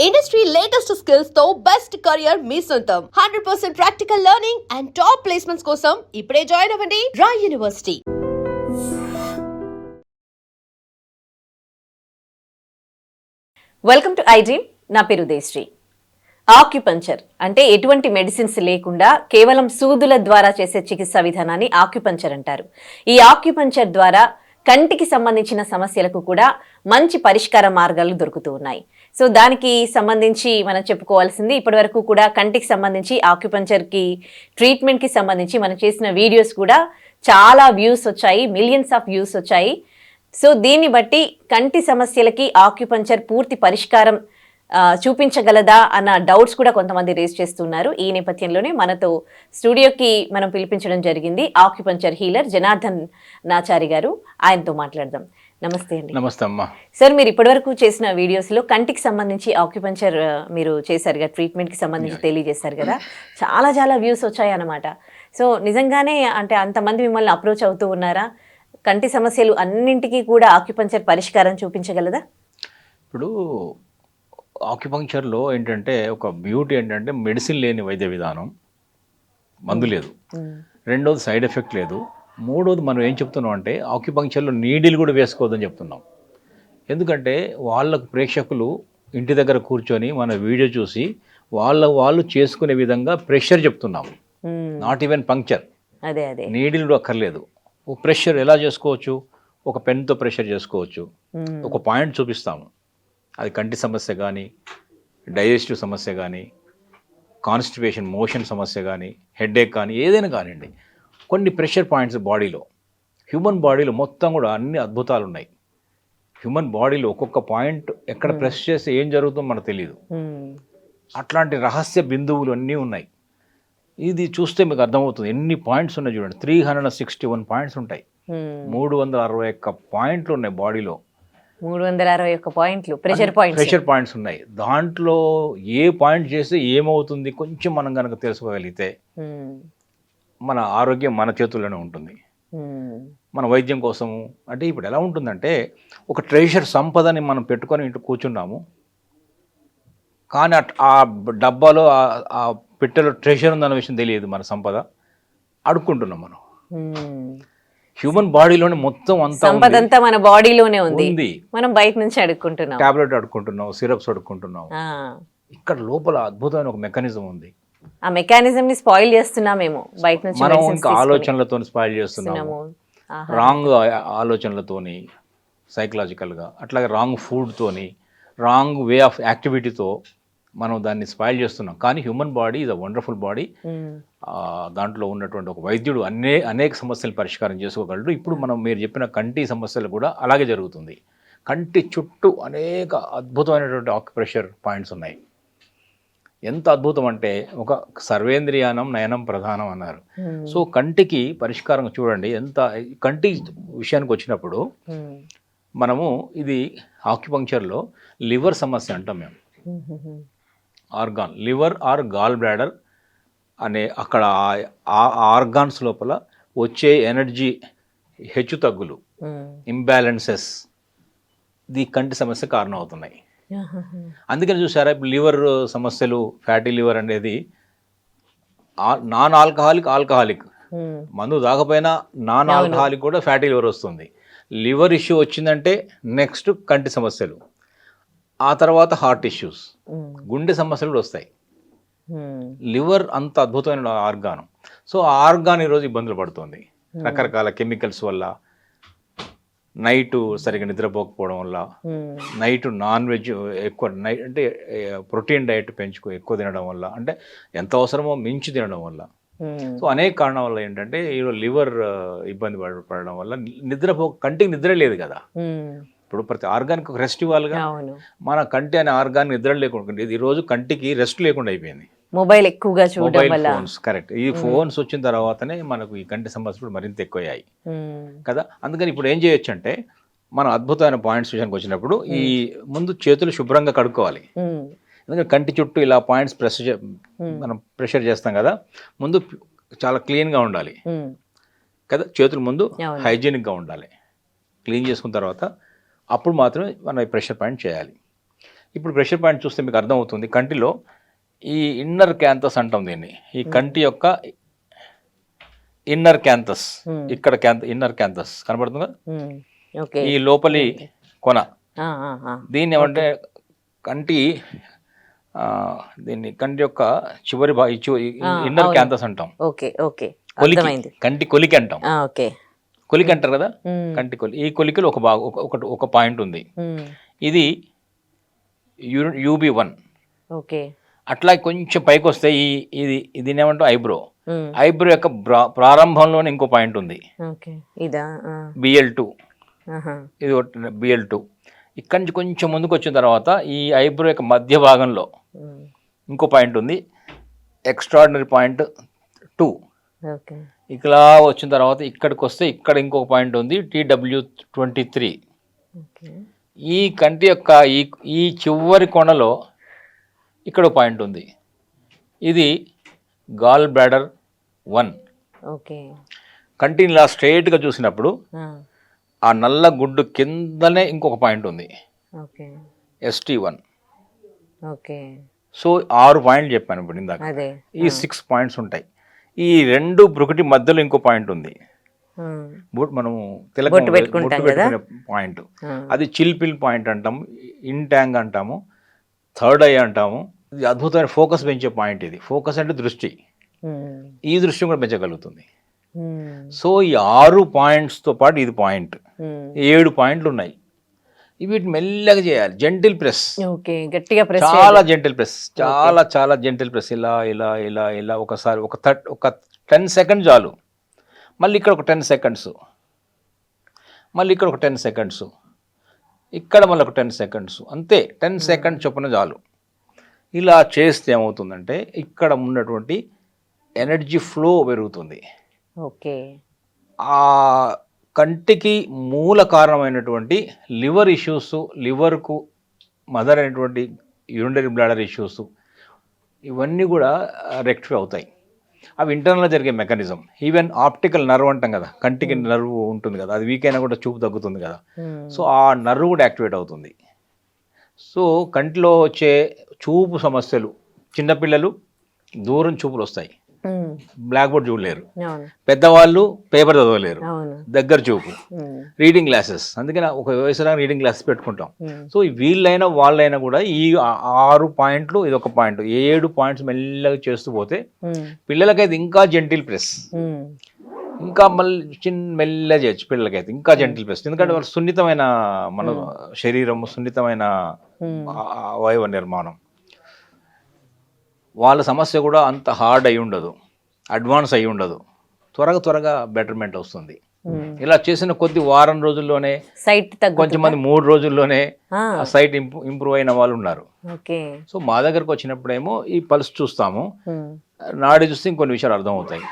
Industry latest skills తో best career మీ సొంతం 100% practical learning and top placements కోసం ఇప్పుడే జాయిన్ అవ్వండి Rai university. Welcome to iDream. నా పేరు దేశ్రీ. ఆక్యుపంచర్ అంటే ఎటువంటి మెడిసిన్స్ లేకుండా కేవలం సూదుల ద్వారా చేసే చికిత్సా విధానాన్ని ఆక్యుపంచర్ అంటారు. ఈ ఆక్యుపంచర్ ద్వారా కంటికి సంబంధించిన సమస్యలకు కూడా మంచి పరిష్కార మార్గాలు దొరుకుతూ ఉన్నాయి. సో దానికి సంబంధించి మనం చెప్పుకోవాల్సింది, ఇప్పటి వరకు కూడా కంటికి సంబంధించి ఆక్యుపంచర్కి ట్రీట్మెంట్కి సంబంధించి మనం చేసిన వీడియోస్ కూడా చాలా వ్యూస్ వచ్చాయి, మిలియన్స్ ఆఫ్ వ్యూస్ వచ్చాయి. సో దీన్ని బట్టి కంటి సమస్యలకి ఆక్యుపంచర్ పూర్తి పరిష్కారం చూపించగలదా అన్న డౌట్స్ కూడా కొంతమంది రేస్ చేస్తున్నారు. ఈ నేపథ్యంలోనే మనతో స్టూడియోకి మనం పిలిపించడం జరిగింది ఆక్యుపంచర్ హీలర్ జనార్దన్ నాచారి గారు. ఆయనతో మాట్లాడదాం. నమస్తే అండి. నమస్తే అమ్మా. సార్, మీరు ఇప్పటివరకు చేసిన వీడియోస్లో కంటికి సంబంధించి ఆక్యుపంచర్ మీరు చేశారు కదా, ట్రీట్మెంట్కి సంబంధించి తెలియజేశారు కదా, చాలా చాలా వ్యూస్ వచ్చాయి అన్నమాట. సో నిజంగానే అంటే అంతమంది మిమ్మల్ని అప్రోచ్ అవుతూ ఉన్నారా? కంటి సమస్యలు అన్నింటికీ కూడా ఆక్యుపంచర్ పరిష్కారం చూపించగలదా? ఇప్పుడు ఆక్యుపంక్చర్లో ఏంటంటే ఒక బ్యూటీ ఏంటంటే మెడిసిన్ లేని వైద్య విధానం, మందు లేదు. రెండోది సైడ్ ఎఫెక్ట్ లేదు. మూడోది మనం ఏం చెప్తున్నాం అంటే ఆక్యుపంక్చర్లో నీడిల్ కూడా వేసుకోవద్దని చెప్తున్నాం. ఎందుకంటే వాళ్ళకు ప్రేక్షకులు ఇంటి దగ్గర కూర్చొని మన వీడియో చూసి వాళ్ళు చేసుకునే విధంగా ప్రెషర్ చెప్తున్నాము. నాట్ ఈవెన్ పంక్చర్, నీడిల్ కూడా అక్కర్లేదు. ప్రెషర్ ఎలా చేసుకోవచ్చు? ఒక పెన్తో ప్రెషర్ చేసుకోవచ్చు. ఒక పాయింట్ చూపిస్తాము. అది కంటి సమస్య కానీ, డైజెస్టివ్ సమస్య కానీ, కాన్స్టిపేషన్ మోషన్ సమస్య కానీ, హెడేక్ కానీ, ఏదైనా కానివ్వండి, కొన్ని ప్రెషర్ పాయింట్స్ బాడీలో, హ్యూమన్ బాడీలో మొత్తం కూడా అన్ని అద్భుతాలు ఉన్నాయి. హ్యూమన్ బాడీలో ఒక్కొక్క పాయింట్ ఎక్కడ ప్రెస్ చేస్తే ఏం జరుగుతుందో మనకు తెలియదు. అట్లాంటి రహస్య బిందువులు అన్నీ ఉన్నాయి. ఇది చూస్తే మీకు అర్థమవుతుంది ఎన్ని పాయింట్స్ ఉన్నాయి. చూడండి, 361 పాయింట్స్ ఉంటాయి. 361 పాయింట్లు ఉన్నాయి బాడీలో. 361 పాయింట్లు ప్రెషర్ పాయింట్స్ ఉన్నాయి. దాంట్లో ఏ పాయింట్ చేస్తే ఏమవుతుంది కొంచెం మనం కనుక తెలుసుకోగలిగితే మన ఆరోగ్యం మన చేతుల్లోనే ఉంటుంది. మన వైద్యం కోసము అంటే ఇప్పుడు ఎలా ఉంటుందంటే ఒక ట్రెషర్ సంపదని మనం పెట్టుకొని ఇంటి కూర్చున్నాము, కానీ ఆ డబ్బాలో ఆ పెట్టెలో ట్రెషర్ ఉందన్న విషయం తెలియదు. మన సంపద అడుక్కుంటున్నాం మనం. హ్యూమన్ బాడీలోనే మొత్తం సంపద అంతా మన బాడీలోనే ఉంది. మనం బయట నుంచి అడుక్కుంటున్నాం, టాబ్లెట్ అడుక్కుంటున్నాం, సిరప్స్ అడుక్కుంటున్నాం. ఇక్కడ లోపల అద్భుతమైన ఒక మెకానిజం ఉంది. ఆ మెకానిజం ని స్పాయిల్ చేస్తున్నామేమో బయట నుంచి. మనం ఇంకా ఆలోచనలతో స్పాయిల్ చేస్తున్నాము, రాంగ్ ఆలోచనలతోని, సైకలాజికల్గా, అట్లాగే రాంగ్ ఫుడ్తోని, రాంగ్ వే ఆఫ్ యాక్టివిటీతో మనం దాన్ని స్పాయిల్ చేస్తున్నాం. కానీ human body is a wonderful body. దాంట్లో ఉన్నటువంటి ఒక వైద్యుడు అనేక సమస్యలు పరిష్కారం చేసుకోగలడు. ఇప్పుడు మీరు చెప్పిన కంటి సమస్యలు కూడా అలాగే జరుగుతుంది. కంటి చుట్టూ అనేక అద్భుతమైనటువంటి ఆక్యుప్రెషర్ పాయింట్స్ ఉన్నాయి. ఎంత అద్భుతం అంటే ఒక సర్వేంద్రియానం నయనం ప్రధానం అన్నారు. సో కంటికి పరిష్కారం చూడండి. కంటి విషయానికి వచ్చినప్పుడు మనము ఇది ఆక్యుపంక్చర్లో లివర్ సమస్య అంటాం మేము. Organ, liver or gallbladder అనే అక్కడ ఆ ఆర్గాన్స్ లోపల వచ్చే ఎనర్జీ హెచ్చు తగ్గులు, ఇంబ్యాలెన్సెస్ ది కంటి సమస్య కారణం అవుతున్నాయి. అందుకని చూసారా, ఇప్పుడు లివర్ సమస్యలు, ఫ్యాటీ లివర్ అనేది నాన్ ఆల్కహాలిక్ మందు తాగపోయినా నాన్ ఆల్కహాలిక్ కూడా ఫ్యాటీ లివర్ వస్తుంది. లివర్ ఇష్యూ వచ్చిందంటే నెక్స్ట్ కంటి సమస్యలు, ఆ తర్వాత హార్ట్ ఇష్యూస్, గుండె సమస్యలు కూడా వస్తాయి. లివర్ అంత అద్భుతమైన ఆర్గాన్. సో ఆ ఆర్గాన్ ఈరోజు ఇబ్బందులు పడుతుంది రకరకాల కెమికల్స్ వల్ల, నైట్ సరిగ్గా నిద్రపోకపోవడం వల్ల, నైట్ నాన్ వెజ్ ఎక్కువ, అంటే ప్రోటీన్ డైట్ ఎక్కువ తినడం వల్ల, అంటే ఎంత అవసరమో మించి తినడం వల్ల. సో అనేక కారణాల వల్ల ఏంటంటే ఈరోజు లివర్ ఇబ్బంది పడడం వల్ల కంటికి నిద్ర లేదు కదా. ఇప్పుడు ప్రతి ఆర్గానికి ఒక రెస్ట్ ఇవ్వాలిగా. మన కంటి అనే ఆర్గాన్ నిద్ర లేకుండా ఈ రోజు కంటికి రెస్ట్ లేకుండా అయిపోయింది. మొబైల్ ఎక్కువగా చూడడం వల్ల. Phones, correct. ఈ ఫోన్స్ వచ్చిన తర్వాతనే మనకు ఈ కంటి సమస్యలు మరింత ఎక్కువయ్యాయి కదా. అందుకని ఇప్పుడు ఏం చేయొచ్చు అంటే మనం అద్భుతమైన పాయింట్స్ విషయానికి వచ్చినప్పుడు ఈ ముందు చేతులు శుభ్రంగా కడుక్కోవాలి. ఎందుకంటే కంటి చుట్టూ ఇలా పాయింట్స్ మనం ప్రెషర్ చేస్తాం కదా, ముందు చాలా క్లీన్గా ఉండాలి కదా. చేతులు ముందు హైజీనిక్గా ఉండాలి. క్లీన్ చేసుకున్న తర్వాత అప్పుడు మాత్రమే మనం ప్రెషర్ పాయింట్ చేయాలి. ఇప్పుడు ప్రెషర్ పాయింట్ చూస్తే మీకు అర్థమవుతుంది కంటిలో ఈ ఇన్నర్ క్యాంథస్ అంటాం దీన్ని. ఈ కంటి యొక్క ఇన్నర్ క్యాంథస్, ఇక్కడ ఇన్నర్ క్యాంథస్ కనబడుతుందా, ఓకే, ఈ లోపలి కొన. ఆ, ఆ, ఆ. దీన్ని ఏమంటే కంటి దీన్ని కంటి యొక్క చివరి ఇన్నర్ క్యాంథస్ అంటాం. ఓకే ఓకే, కొలికి, అర్థమైంది. కంటి కొలికి అంటాం. ఆ, ఓకే, కొలికి అంటారు కదా, కంటి కొలి. ఈ కొలికలో ఒక పాయింట్ ఉంది, ఇది UB1. ఓకే, అట్లా కొంచెం పైకి వస్తే ఇది దీని ఏమంటాం ఐబ్రో. ఐబ్రో యొక్క ప్రారంభంలోనే ఇంకో పాయింట్ ఉంది, ఓకే, ఇదా BL2. ఆహా. ఇది BL2. ఇక్కడి నుంచి కొంచెం ముందుకు వచ్చిన తర్వాత ఈ ఐబ్రో యొక్క మధ్య భాగంలో ఇంకో పాయింట్ ఉంది, ఎక్స్ట్రాడినరీ పాయింట్ 2. ఓకే, ఇలా వచ్చిన తర్వాత ఇక్కడికి వస్తే ఇక్కడ ఇంకొక పాయింట్ ఉంది, TW23. ఓకే, ఈ కంటి యొక్క ఈ చివరి కొనలో ఇక్కడ పాయింట్ ఉంది, ఇది గాల్ బ్లాడర్ 1. ఓకే, కంటిని ఇలా స్ట్రైట్గా చూసినప్పుడు ఆ, ఆ నల్ల గుడ్డు కిందనే ఇంకొక పాయింట్ ఉంది, ఓకే, ST1. ఓకే, సో 6 పాయింట్లు చెప్పాను ఇప్పుడు ఇందాక. అదే, ఈ 6 పాయింట్స్ ఉంటాయి. ఈ 2 బ్రుకుటి మధ్యలో ఇంకో పాయింట్ ఉంది, మనం బొట్టు పెట్టుకునే పాయింట్. అది చిల్పిల్ పాయింట్ అంటాము, ఇంటాంగ్ అంటాము, థర్డ్ ఐ అంటాము. ఇది అద్భుతమైన ఫోకస్ పెంచే పాయింట్. ఇది ఫోకస్ అంటే దృష్టి, ఈ దృష్టి కూడా పెంచగలుగుతుంది. సో ఈ 6 పాయింట్స్తో పాటు ఇది పాయింట్, 7 పాయింట్లు ఉన్నాయి. వీటిని మెల్లగా చేయాలి, జెంటిల్ ప్రెస్. ఓకే, గట్టిగా ప్రెస్, చాలా జెంటిల్ ప్రెస్, చాలా చాలా జెంటిల్ ప్రెస్. ఇలా ఇలా ఇలా ఇలా ఒకసారి ఒక 10 సెకండ్స్ చాలు. మళ్ళీ ఇక్కడ ఒక 10 సెకండ్స్, మళ్ళీ ఇక్కడ ఒక 10 సెకండ్స్, ఇక్కడ మళ్ళీ ఒక 10 సెకండ్స్, అంతే. 10 సెకండ్స్ చొప్పున చాలు. ఇలా చేస్తే ఏమవుతుందంటే ఇక్కడ ఉన్నటువంటి ఎనర్జీ ఫ్లో పెరుగుతుంది. ఓకే, ఆ కంటికి మూల కారణమైనటువంటి లివర్ ఇష్యూస్, లివర్కు మదర్ అయినటువంటి యూరినరీ బ్లాడర్ ఇష్యూస్, ఇవన్నీ కూడా రెక్టిఫై అవుతాయి. అవి ఇంటర్నల్గా జరిగే మెకానిజం. ఈవెన్ ఆప్టికల్ నర్వ్ అంటాం కదా, కంటికి నర్వ్ ఉంటుంది కదా, అది వీక్ అయినా కూడా చూపు తగ్గుతుంది కదా. సో ఆ నర్వ్ కూడా యాక్టివేట్ అవుతుంది. సో కంటిలో వచ్చే చూపు సమస్యలు, చిన్నపిల్లలు దూరం చూపులు వస్తాయి, బ్లాక్ బోర్డ్ చూడలేరు. పెద్దవాళ్ళు పేపర్ చదవలేరు, దగ్గర చూపు, రీడింగ్ గ్లాసెస్. అందుకని ఒక వయసులో రీడింగ్ గ్లాసెస్ పెట్టుకుంటాం. సో వీళ్ళైనా వాళ్ళైనా కూడా ఈ 6 పాయింట్లు, ఇది ఒక పాయింట్, 7 పాయింట్స్ మెల్లగా చేస్తూ పోతే పిల్లలకైతే ఇంకా జెంటిల్ ప్రెస్, ఇంకా మళ్ళీ మెల్లగా చేయొచ్చు పిల్లలకైతే ఇంకా జెంటిల్ ప్రెస్. ఎందుకంటే వాళ్ళు సున్నితమైన మన శరీరము, సున్నితమైన అవయవ నిర్మాణం, వాళ్ళ సమస్య కూడా అంత హార్డ్ అయి ఉండదు, అడ్వాన్స్ అయి ఉండదు, త్వరగా బెటర్మెంట్ వస్తుంది. ఇలా చేసిన కొద్ది వారం రోజుల్లోనే సైట్, కొంచెం మంది 3 రోజుల్లోనే సైట్ ఇంప్రూవ్ అయిన వాళ్ళు ఉన్నారు. సో మా దగ్గరకు వచ్చినప్పుడేమో ఈ పల్స్ చూస్తాము, నాడి చూస్తే ఇంకొన్ని విషయాలు అర్థమవుతాయి.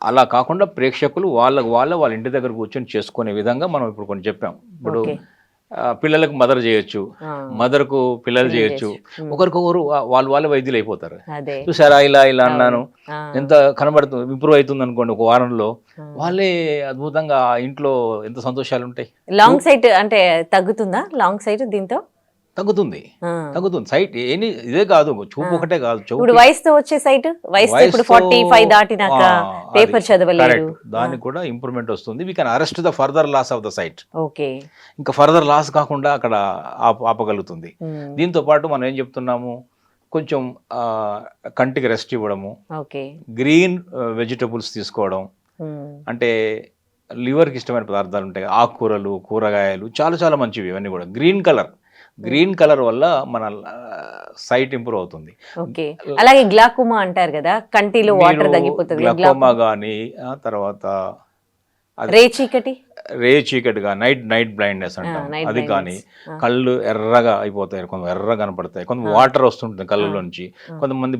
అలా కాకుండా ప్రేక్షకులు వాళ్ళ ఇంటి దగ్గర కూర్చొని చేసుకునే విధంగా మనం ఇప్పుడు కొన్ని చెప్పాం. ఇప్పుడు పిల్లలకు మదర్ చేయొచ్చు, మదర్కు పిల్లలు చేయొచ్చు, ఒకరికొకరు వాళ్ళ వైద్యులు అయిపోతారు. చూసారా, ఇలా అన్నాను, ఎంత కనబడుతుంది, ఇంప్రూవ్ అవుతుంది అనుకోండి ఒక వారంలో, వాళ్ళే అద్భుతంగా ఇంట్లో ఎంత సంతోషాలు ఉంటాయి. లాంగ్ సైట్ అంటే తగ్గుతుందా? లాంగ్ సైట్ దీంతో తగ్గుతుంది. సైట్ ఇదే కాదు, చూపు ఒకటే కాదు. ఇప్పుడు వయసుతో వచ్చే సైట్, వయసు ఇప్పుడు 45 దాటినాక పేపర్ చదవలేరు, దానికి కూడా ఇంప్రూవ్మెంట్ వస్తుంది. We can arrest the further loss of the sight. Okay, ఇంకా ఫర్దర్ లాస్ కాకుండా అక్కడ ఆపగలుగుతుంది. దీంతో పాటు మనం ఏం చెప్తున్నాము, కొంచెం కంటికి రెస్ట్ ఇవ్వడము, గ్రీన్ వెజిటబుల్స్ తీసుకోవడం, అంటే లివర్కి ఇష్టమైన పదార్థాలు ఉంటాయి, ఆకుకూరలు, కూరగాయలు చాలా చాలా మంచివి. ఇవన్నీ కూడా గ్రీన్ కలర్ వల్ల మన సైట్ ఇంప్రూవ్ అవుతుంది. ఓకే, అలాగే గ్లాకోమా అంటారు కదా, కంటిలో వాటర్ తగ్గిపోతుంది, గ్లాకోమా కానీ, తర్వాత రే చీకటిగా నైట్ బ్లైండ్నెస్ అంటాం, అది కానీ, కళ్ళు ఎర్రగా అయిపోతాయి, కొంత ఎర్రగా కనపడతాయి, కొంత వాటర్ వస్తుంటుంది కళ్ళలోంచి, కొంతమంది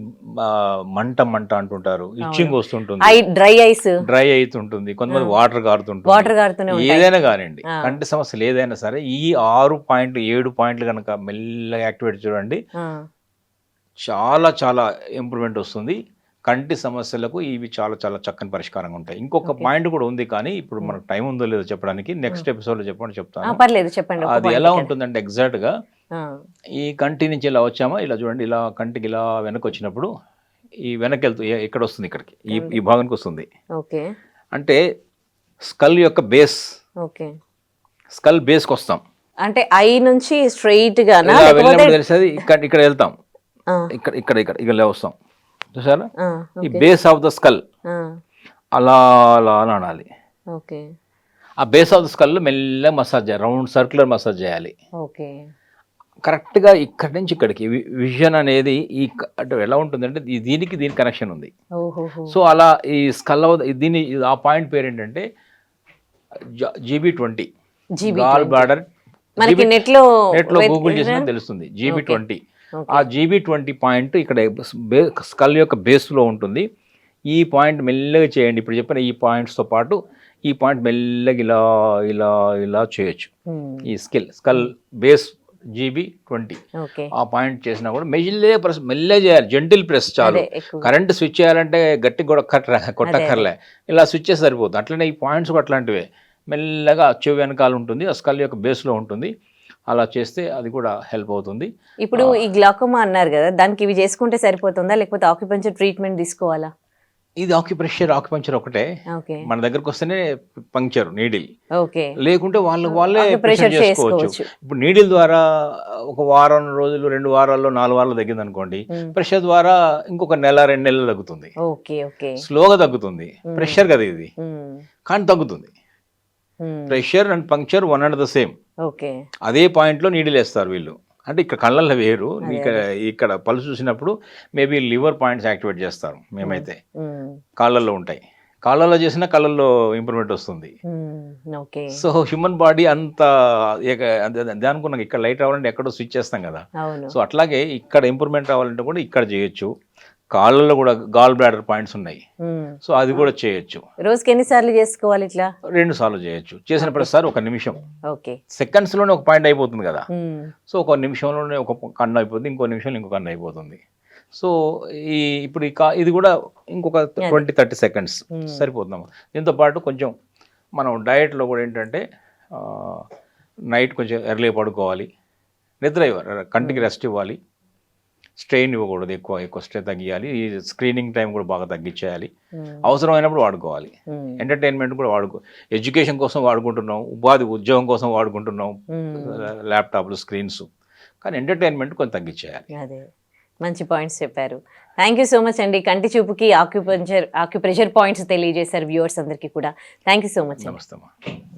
మంట అంటుంటారు, ఇచ్చింగ్ వస్తుంటుంది, డ్రై అవుతుంటుంది, కొంతమంది వాటర్ కారుతుంటుంది. ఏదైనా కానివ్వండి, కంటి సమస్యలు ఏదైనా సరే ఈ 6 పాయింట్లు 7 పాయింట్లు కనుక మెల్లగా యాక్టివేట్ చూడండి, చాలా చాలా ఇంప్రూవ్మెంట్ వస్తుంది. కంటి సమస్యలకు ఇవి చాలా చాలా చక్కని పరిష్కారంగా ఉంటాయి. ఇంకొక పాయింట్ కూడా ఉంది, కానీ ఇప్పుడు మనకు టైం ఉందో లేదో చెప్పడానికి నెక్స్ట్ ఎపిసోడ్లో చెప్తాను. పర్లేదు, చెప్పండి. అది ఎలా ఉంటుందంటే ఎగ్జాక్ట్గా ఈ కంటి నుంచి ఇలా వచ్చామా, ఇలా చూడండి, ఇలా కంటికి ఇలా వెనక్కి వచ్చినప్పుడు ఈ వెనక్కి వెళ్తూ ఎక్కడ వస్తుంది, ఇక్కడికి ఈ భాగానికి వస్తుంది. ఓకే, అంటే స్కల్ యొక్క బేస్, ఓకే, స్కల్ బేస్కి వస్తాం. అంటే ఐ నుంచి స్ట్రైట్ గా ఇలా వెళ్ళినప్పుడు తెలిసేది ఇక్కడ వెళ్తాం, ఇక్కడ ఇక్కడ ఇక్కడ ఇలా వస్తాం, చూసారా? ఈ బేస్ ఆఫ్ ద స్కల్ అలా అలా అని అనాలి. ఓకే, ఆ బేస్ ఆఫ్ ద స్కల్ మెల్లగా మసాజ్ చేయాలి, రౌండ్ సర్క్యులర్ మసాజ్ చేయాలి. ఓకే, కరెక్ట్గా ఇక్కడి నుంచి ఇక్కడికి విజన్ అనేది ఈ అంటే ఎలా ఉంటుందంటే దీనికి దీని కనెక్షన్ ఉంది. సో అలా ఈ స్కల్ దీని ఆ పాయింట్ పేరు ఏంటంటే GB20 గాల్ బ్లాడర్. మనకి నెట్లో గూగుల్ చేసినా తెలుస్తుంది GB20. ఆ GB20 పాయింట్ ఇక్కడ స్కల్ యొక్క బేస్లో ఉంటుంది. ఈ పాయింట్ మెల్లగా చేయండి, ఇప్పుడు చెప్పిన ఈ పాయింట్స్తో పాటు ఈ పాయింట్ మెల్లగా ఇలా ఇలా ఇలా చేయొచ్చు. ఈ స్కల్ బేస్ GB20 ఆ పాయింట్ చేసినా కూడా మెల్లగా చేయాలి, జెంటిల్ ప్రెస్ చాలు. కరెంట్ స్విచ్ చేయాలంటే గట్టి కూడా కొట్టక్కర్లే, ఇలా స్విచ్ చేసి సరిపోతుంది. అట్లనే ఈ పాయింట్స్ కూడా అట్లాంటివే, మెల్లగా చెవి వెనకాల ఉంటుంది, ఆ స్కల్ యొక్క బేస్లో ఉంటుంది. అలా చేస్తే అది కూడా హెల్ప్ అవుతుంది. ఇప్పుడు ఈ గ్లాకోమా అన్నారు కదా, దానికి ఇవి చేసుకుంటే సరిపోతుందా లేకపోతే ఆక్యుపంచర్ ట్రీట్మెంట్ తీసుకోవాలా? ఇది ఆక్యుపంచర్ ఒకటే, మన దగ్గరకు వస్తేనే పంక్చర్ నీడిల్, లేకుంటే వాళ్ళే ప్రెషర్ చేసుకోవచ్చు. ఇప్పుడు నీడిల్ ద్వారా ఒక వారం రోజులు, 2 వారాల్లో 4 వారాలు తగ్గింది అనుకోండి, ప్రెషర్ ద్వారా ఇంకొక నెల 2 నెలలు తగ్గుతుంది. స్లోగా తగ్గుతుంది, ప్రెషర్ కదా ఇది, కానీ తగ్గుతుంది. Pressure and puncture one and the same. అదే పాయింట్ లో నీడిల్ వేస్తారు వీళ్ళు. అంటే ఇక్కడ కళ్ళల్లో వేరు, ఇక్కడ పల్స్ చూసినప్పుడు మేబీ లివర్ పాయింట్స్ యాక్టివేట్ చేస్తారు. మేమైతే కాళ్ళల్లో ఉంటాయి, కాళ్ళల్లో చేసినా కళ్ళల్లో ఇంప్రూవ్మెంట్ వస్తుంది. సో హ్యూమన్ బాడీ అంత అనుకున్నాం, ఇక్కడ లైట్ రావాలంటే ఎక్కడో స్విచ్ చేస్తాం కదా. సో అట్లాగే ఇక్కడ ఇంప్రూవ్మెంట్ రావాలంటే కూడా ఇక్కడ చేయొచ్చు. కాళ్ళలో కూడా గాల్ బ్లాడర్ పాయింట్స్ ఉన్నాయి, సో అది కూడా చేయొచ్చు. రోజుకి ఎన్నిసార్లు చేసుకోవాలి? ఇట్లా 2 సార్లు చేయొచ్చు. చేసిన ప్రతిసారి 1 నిమిషం, సెకండ్స్ లోనే ఒక పాయింట్ అయిపోతుంది కదా. సో 1 నిమిషంలోనే ఒక కన్ను అయిపోతుంది, ఇంకో నిమిషంలో ఇంకో కన్ను అయిపోతుంది. సో ఇప్పుడు ఇది కూడా ఇంకొక 20-30 సెకండ్స్ సరిపోతున్నాము. దీంతో పాటు కొంచెం మనం డయట్లో కూడా ఏంటంటే నైట్ కొంచెం ఎర్లీ పడుకోవాలి, నిద్ర ఇవ్వాలి, కంటికి రెస్ట్ ఇవ్వాలి, స్ట్రెయిన్ ఇవ్వకూడదు, ఎక్కువ స్ట్రెయిన్ తగ్గియాలి. ఈ స్క్రీనింగ్ టైం కూడా బాగా తగ్గించేయాలి, అవసరమైనప్పుడు వాడుకోవాలి. ఎంటర్టైన్మెంట్ కూడా ఎడ్యుకేషన్ కోసం వాడుకుంటున్నాం, ఉద్యోగం కోసం వాడుకుంటున్నాం ల్యాప్టాప్లు, స్క్రీన్స్, కానీ ఎంటర్టైన్మెంట్ కొంచెం తగ్గించేయాలి. అదే మంచి పాయింట్స్ చెప్పారు. థ్యాంక్ యూ సో మచ్ అండి. కంటి చూపుకి ఆక్యుప్రెషర్ పాయింట్స్ తెలియజేశారు వ్యూవర్స్ అందరికీ కూడా. Thank you so much.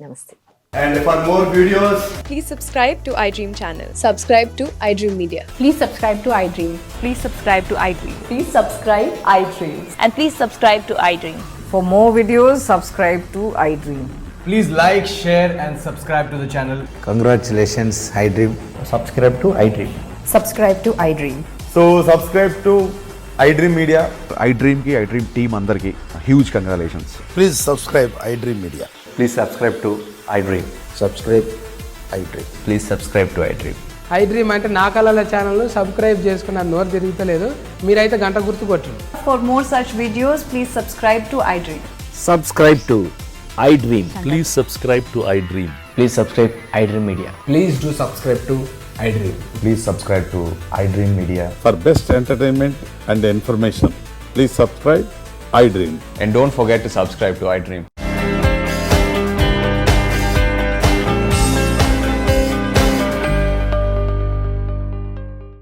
నమస్తే. And for more videos, please subscribe to iDream channel. Subscribe to iDream Media. Please subscribe to iDream. Please subscribe to iDream. Please subscribe iDream. And please subscribe to iDream. For more videos, subscribe to iDream. please like, share and subscribe to the channel. Congratulations, iDream. Subscribe to iDream. Subscribe to iDream. So subscribe to iDream Media. iDream team andarki huge congratulations. Please subscribe iDream Media. Please subscribe to iDream. Subscribe iDream. Please subscribe to iDream. iDream అంటే నా కళల ఛానల్ను subscribe చేసుకున్న నోరు తిరుగుతలేదు, మీరైతే గంట గుర్తు కొట్టండి. For more such videos, please subscribe to iDream. Subscribe to iDream. Please subscribe to iDream. Please subscribe iDream Media. Please do subscribe to iDream. Please subscribe to iDream Media. For best entertainment and information, please subscribe iDream. And don't forget to subscribe to iDream.